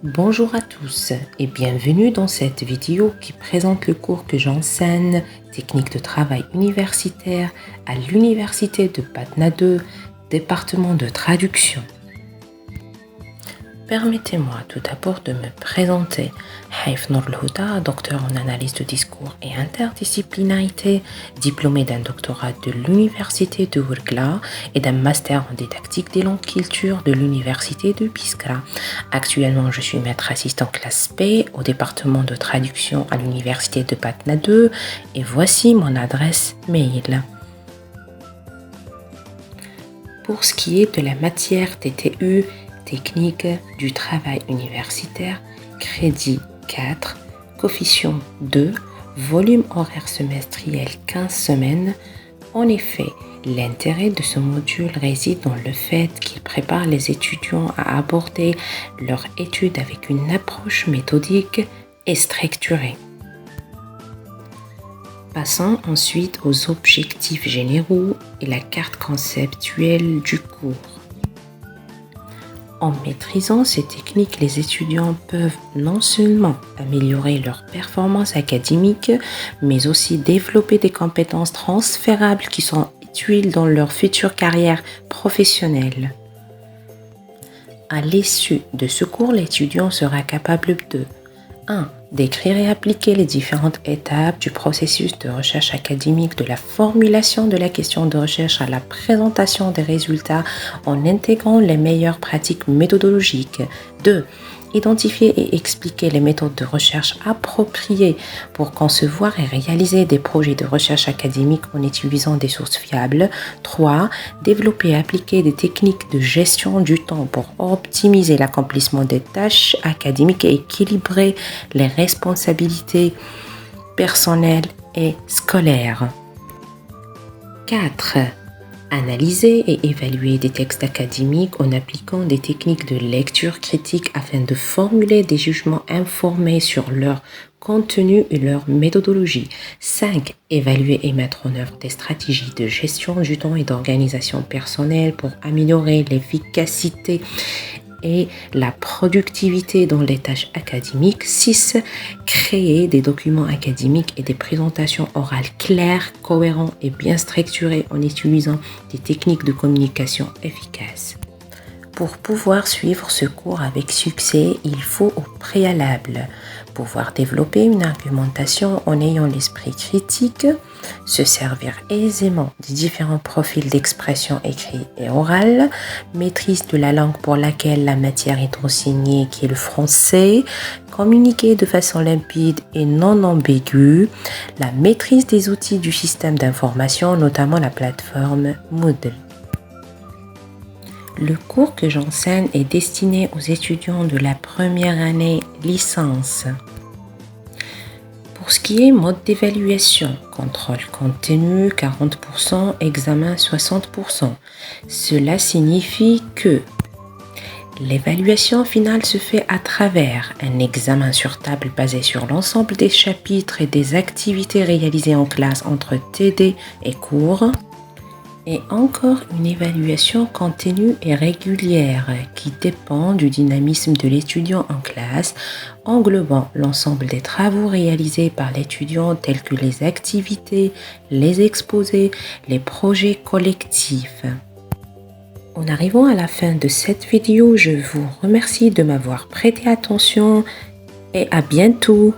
Bonjour à tous et bienvenue dans cette vidéo qui présente le cours que j'enseigne, technique de travail universitaire à l'université de Patna 2, département de traduction. Permettez-moi tout d'abord de me présenter. Haif Nour Al-Houda, docteur en analyse de discours et interdisciplinarité, diplômé d'un doctorat de l'université de Ouargla et d'un master en didactique des langues culture de l'université de Biskra. Actuellement, je suis maître assistant classe P au département de traduction à l'université de Patna 2 et voici mon adresse mail. Pour ce qui est de la matière TTU, technique du travail universitaire, crédit 4, coefficient 2, volume horaire semestriel 15 semaines. En effet, l'intérêt de ce module réside dans le fait qu'il prépare les étudiants à aborder leur étude avec une approche méthodique et structurée. Passons ensuite aux objectifs généraux et la carte conceptuelle du cours. En maîtrisant ces techniques, les étudiants peuvent non seulement améliorer leur performance académique, mais aussi développer des compétences transférables qui sont utiles dans leur future carrière professionnelle. À l'issue de ce cours, l'étudiant sera capable de 1. D'écrire et appliquer les différentes étapes du processus de recherche académique, de la formulation de la question de recherche à la présentation des résultats en intégrant les meilleures pratiques méthodologiques. 2. Identifier et expliquer les méthodes de recherche appropriées pour concevoir et réaliser des projets de recherche académique en utilisant des sources fiables. 3. Développer et appliquer des techniques de gestion du temps pour optimiser l'accomplissement des tâches académiques et équilibrer les responsabilités personnelles et scolaires. 4. Analyser et évaluer des textes académiques en appliquant des techniques de lecture critique afin de formuler des jugements informés sur leur contenu et leur méthodologie. 5. Évaluer et mettre en œuvre des stratégies de gestion du temps et d'organisation personnelle pour améliorer l'efficacité et la productivité dans les tâches académiques. 6. Créer des documents académiques et des présentations orales claires, cohérentes et bien structurées en utilisant des techniques de communication efficaces. Pour pouvoir suivre ce cours avec succès, il faut au préalable pouvoir développer une argumentation en ayant l'esprit critique, se servir aisément des différents profils d'expression écrite et orale, maîtrise de la langue pour laquelle la matière est enseignée qui est le français, communiquer de façon limpide et non ambiguë, la maîtrise des outils du système d'information, notamment la plateforme Moodle. Le cours que j'enseigne est destiné aux étudiants de la première année licence. Pour ce qui est mode d'évaluation, contrôle continu 40%, examen 60%. Cela signifie que l'évaluation finale se fait à travers un examen sur table basé sur l'ensemble des chapitres et des activités réalisées en classe entre TD et cours. Et encore une évaluation continue et régulière qui dépend du dynamisme de l'étudiant en classe, englobant l'ensemble des travaux réalisés par l'étudiant tels que les activités, les exposés, les projets collectifs. En arrivant à la fin de cette vidéo, je vous remercie de m'avoir prêté attention et à bientôt.